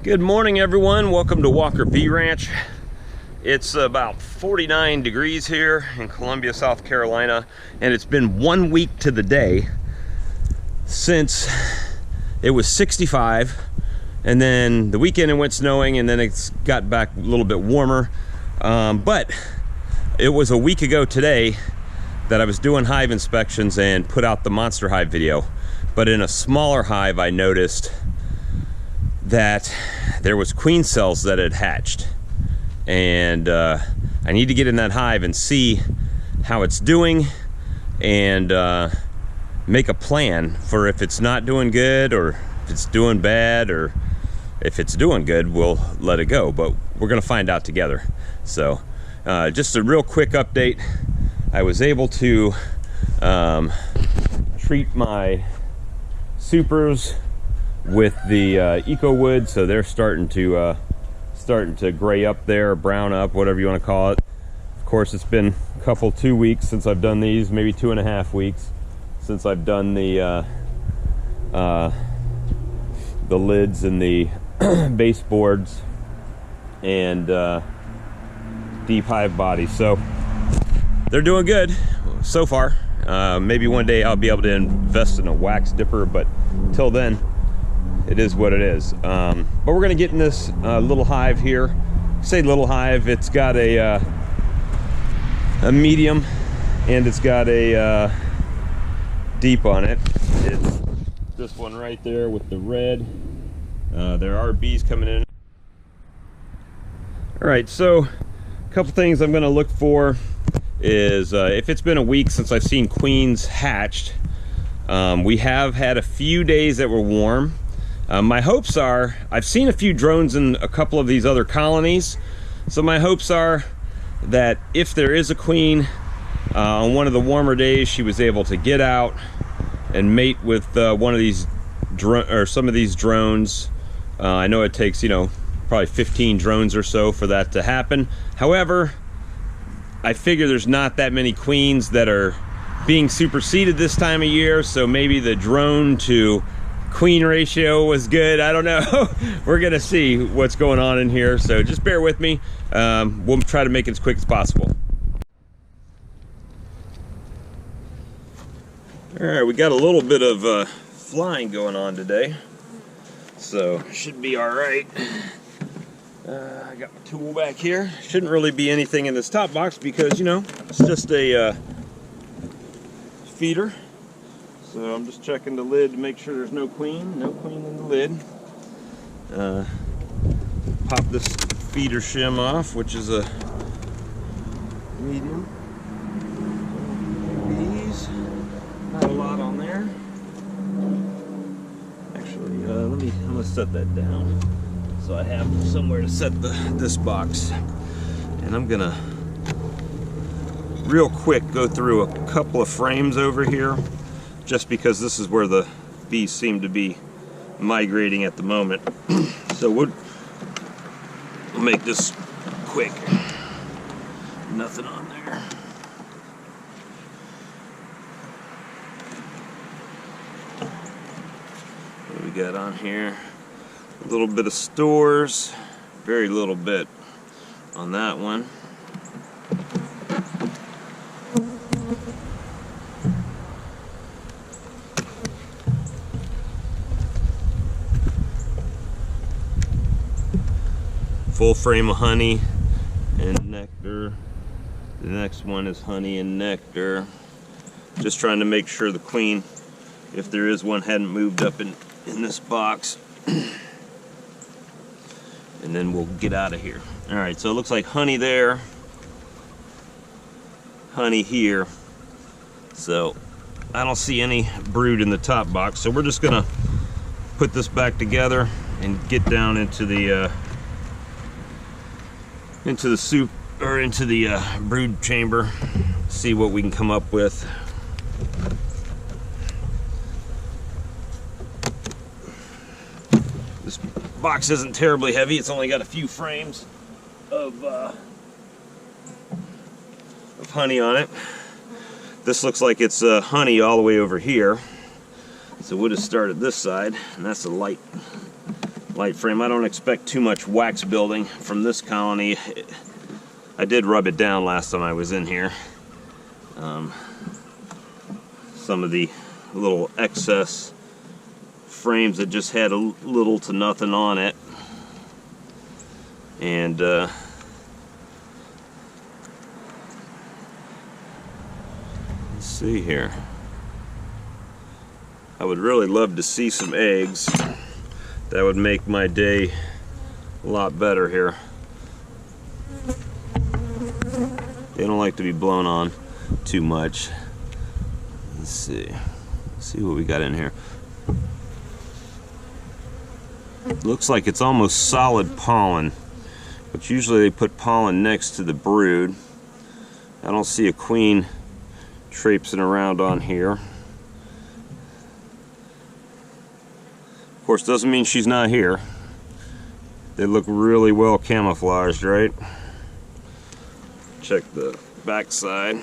Good morning, everyone. Welcome to Walker Bee Ranch. It's about 49 degrees here in Columbia, South Carolina, and it's been 1 week to the day since it was 65, and then the weekend it went snowing, and then it's got back a little bit warmer. But it was a week ago today that I was doing hive inspections and put out the monster hive video. But in a smaller hive, I noticed that there was queen cells that had hatched, and I need to get in that hive and see how it's doing and make a plan for if it's not doing good, or if it's doing bad, or if it's doing good, we'll let it go, but we're gonna find out together. So just a real quick update. I was able to treat my supers with the eco wood, so they're starting to gray up there, brown up, whatever you want to call it. Of course, it's been a 2 weeks since I've done these, maybe 2.5 weeks since I've done the lids and the baseboards and deep hive bodies. So they're doing good so far. Maybe one day I'll be able to invest in a wax dipper, but till then, it is what it is. But we're gonna get in this little hive here. Say little hive, it's got a medium and it's got a deep on it. It's this one right there with the red. There are bees coming in. All right, so a couple things I'm gonna look for is if it's been a week since I've seen queens hatched. We have had a few days that were warm. My hopes are, I've seen a few drones in a couple of these other colonies, so my hopes are that if there is a queen on one of the warmer days, she was able to get out and mate with one of these some of these drones. I know it takes, probably 15 drones or so for that to happen. However, I figure there's not that many queens that are being superseded this time of year, so maybe the drone to queen ratio was good. I don't know. We're gonna see what's going on in here, so just bear with me. We'll try to make it as quick as possible. All right, we got a little bit of flying going on today, so should be all right. I got my tool back here. Shouldn't really be anything in this top box because, it's just a feeder. So I'm just checking the lid to make sure there's no queen in the lid. Pop this feeder shim off, which is a medium. Bees, not a lot on there. Actually, I'm gonna set that down so I have somewhere to set this box. And I'm gonna real quick go through a couple of frames over here, just because this is where the bees seem to be migrating at the moment. So we'll make this quick. Nothing on there. What do we got on here? A little bit of stores, very little bit on that one. Full frame of honey and nectar. The next one is honey and nectar. Just trying to make sure the queen, if there is one, hadn't moved up in this box. And then we'll get out of here. All right, so it looks like honey there, honey here. So I don't see any brood in the top box. So we're just gonna put this back together and get down into the soup, or into the brood chamber, see what we can come up with. This box isn't terribly heavy. It's only got a few frames of honey on it. This looks like it's honey all the way over here. So we'll just start at this side, and that's a light light frame. I don't expect too much wax building from this colony. I did rub it down last time I was in here. Some of the little excess frames that just had a little to nothing on it. And let's see here. I would really love to see some eggs. That would make my day a lot better here. They don't like to be blown on too much. Let's see. Let's see what we got in here. Looks like it's almost solid pollen, but usually they put pollen next to the brood. I don't see a queen traipsing around on here. Of course, doesn't mean she's not here. They look really well camouflaged, right? Check the back side.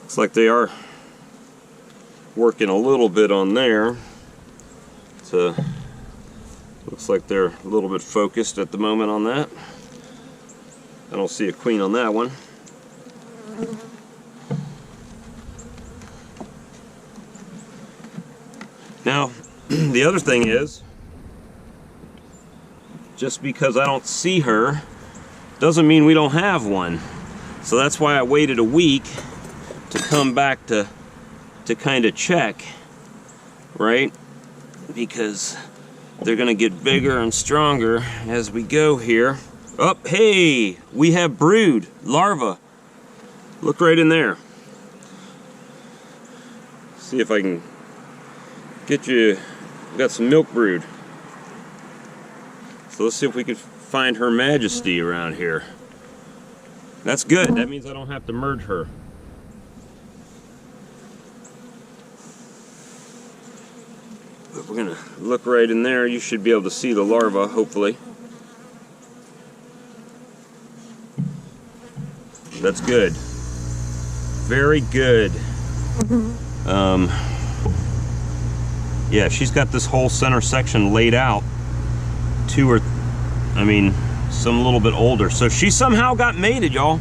Looks like they are working a little bit on there. Looks like they're a little bit focused at the moment on that. I don't see a queen on that one. Now, the other thing is, just because I don't see her doesn't mean we don't have one. So that's why I waited a week to come back to kind of check, right? Because they're gonna get bigger and stronger as we go here. Oh, hey, we have brood, larva. Look right in there. See if I can get you, got some milk brood. So let's see if we can find Her Majesty around here. That's good, that means I don't have to merge her. But we're gonna look right in there. You should be able to see the larva, hopefully. That's good. Very good. Yeah, she's got this whole center section laid out. Some a little bit older. So she somehow got mated, y'all.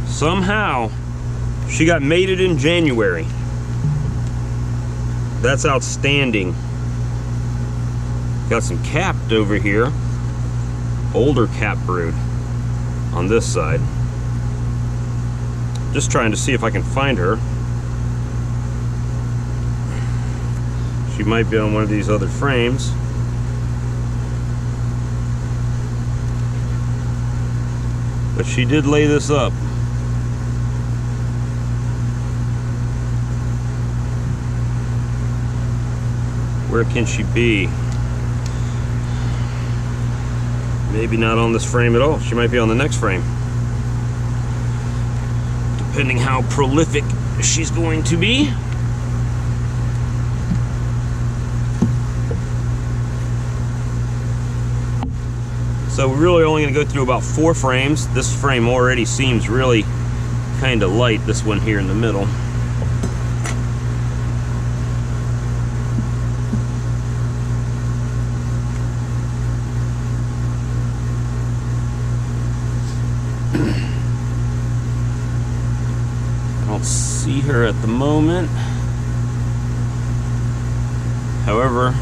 Somehow she got mated in January. That's outstanding. Got some capped over here. Older cap brood on this side. Just trying to see if I can find her. She might be on one of these other frames. But she did lay this up. Where can she be? Maybe not on this frame at all. She might be on the next frame. Depending how prolific she's going to be. So we're really only going to go through about 4 frames. This frame already seems really kind of light, this one here in the middle. I don't see her at the moment. However,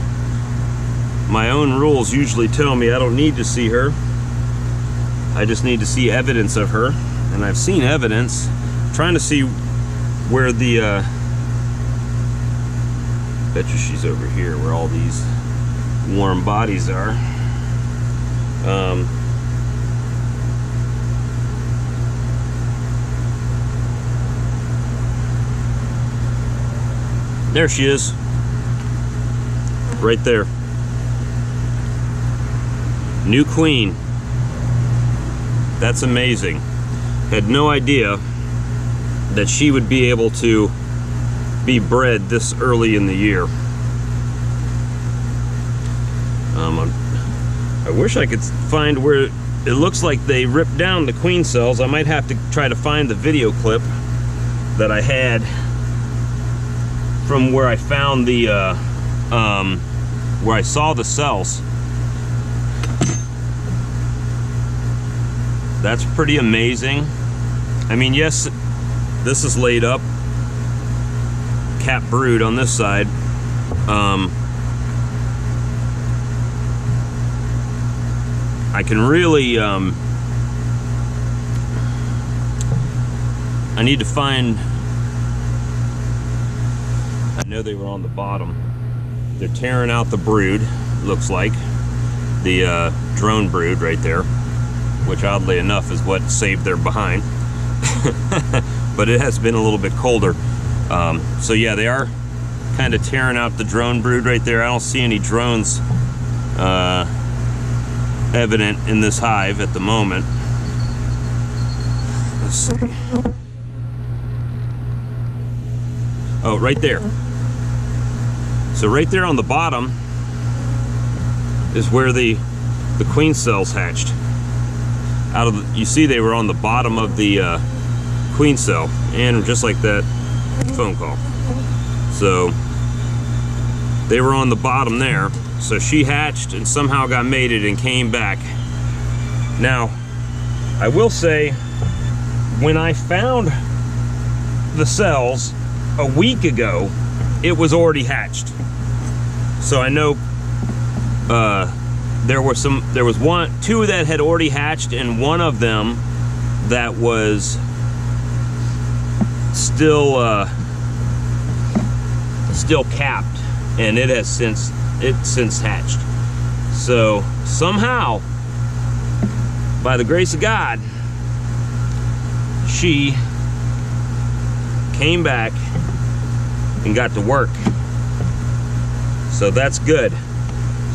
my own rules usually tell me I don't need to see her. I just need to see evidence of her. And I've seen evidence. I'm trying to see where the... bet you she's over here, where all these warm bodies are. There she is. Right there. New queen. That's amazing. Had no idea that she would be able to be bred this early in the year. I wish I could find where it looks like they ripped down the queen cells. I might have to try to find the video clip that I had from where I found the where I saw the cells. That's pretty amazing. I mean, yes, this is laid up, cap brood on this side. I can really, I need to find, I know they were on the bottom. They're tearing out the brood, looks like. The drone brood right there, which oddly enough is what saved their behind. But it has been a little bit colder. So yeah, they are kind of tearing out the drone brood right there. I don't see any drones evident in this hive at the moment. Let's see. Oh, right there. So right there on the bottom is where the queen cells hatched. Out of the, you see they were on the bottom of the queen cell, and just like that phone call. So they were on the bottom there. So she hatched and somehow got mated and came back. Now, I will say, when I found the cells a week ago, it was already hatched. So I know there was two that had already hatched, and one of them that was still capped, and it has since hatched. So somehow, by the grace of God, she came back and got to work. So that's good.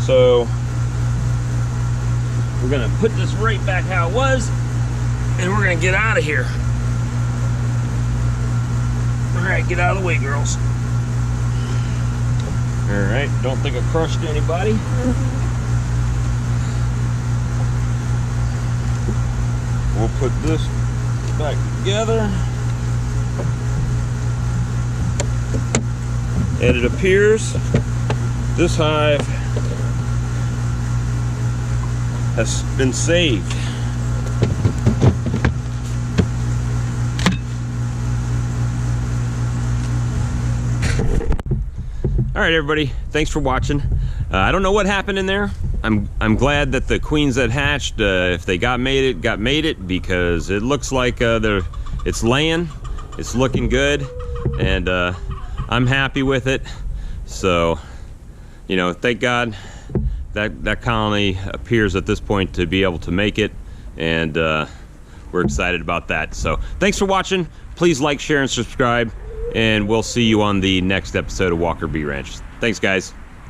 So we're gonna put this right back how it was, and we're gonna get out of here. All right, get out of the way, girls. All right, don't think I crushed anybody. We'll put this back together. And it appears this hive has been saved. All right, everybody, thanks for watching. I don't know what happened in there. I'm glad that the queens that hatched, if they got mated, because it looks like it's laying, it's looking good, and I'm happy with it. So, you know, thank God that colony appears at this point to be able to make it, and we're excited about that. So thanks for watching. Please like, share, and subscribe, and we'll see you on the next episode of Walker Bee Ranch. Thanks, guys.